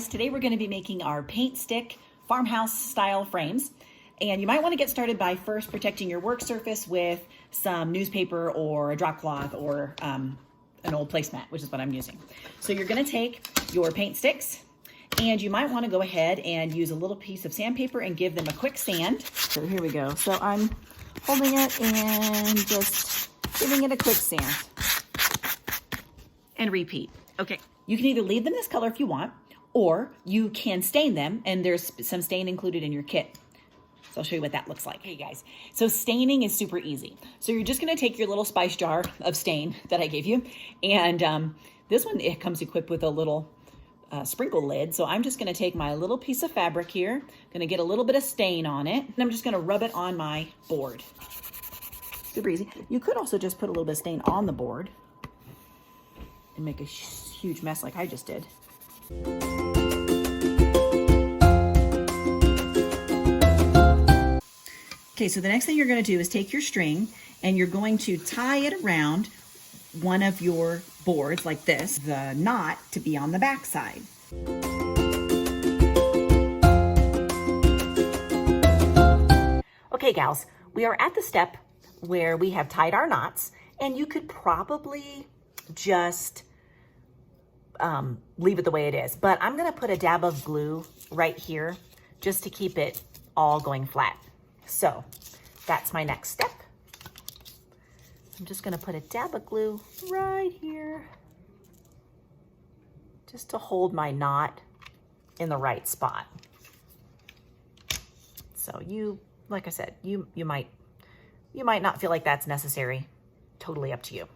guys, today we're going to be making our paint stick farmhouse style frames. And you might want to get started by first protecting your work surface with some newspaper or a drop cloth or an old placemat, which is what I'm using. So you're going to take your paint sticks and you might want to go ahead and use a little piece of sandpaper and give them a quick sand. So here we go. So I'm holding it and just giving it a quick sand. And repeat. Okay, you can either leave them this color if you want, or you can stain them, and there's some stain included in your kit. So I'll show you what that looks like. Hey guys, so staining is super easy. So you're just gonna take your little spice jar of stain that I gave you, and this one, it comes equipped with a little sprinkle lid. So I'm just gonna take my little piece of fabric here, gonna get a little bit of stain on it, and I'm just gonna rub it on my board. Super easy. You could also just put a little bit of stain on the board and make a huge mess like I just did. Okay, so the next thing you're going to do is take your string and you're going to tie it around one of your boards like this, the knot to be on the back side. Okay, gals, we are at the step where we have tied our knots, and you could probably just leave it the way it is, but I'm gonna put a dab of glue right here just to keep it all going flat. So that's my next step. I'm just gonna put a dab of glue right here just to hold my knot in the right spot. So you, like I said, you might not feel like that's necessary. Totally up to you.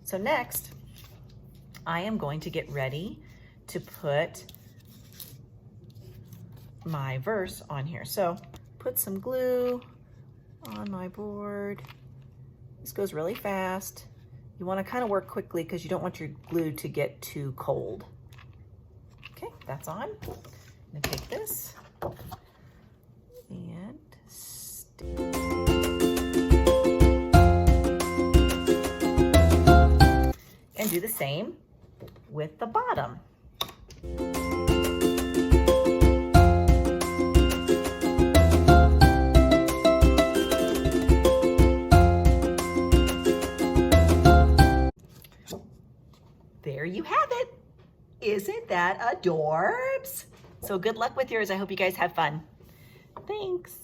So next, I am going to get ready to put my verse on here. So put some glue on my board. This goes really fast. You want to kind of work quickly because you don't want your glue to get too cold. Okay, that's on. I'm gonna take this and stick. And do the same with the bottom. There you have it. Isn't that adorbs? So good luck with yours. I hope you guys have fun. Thanks.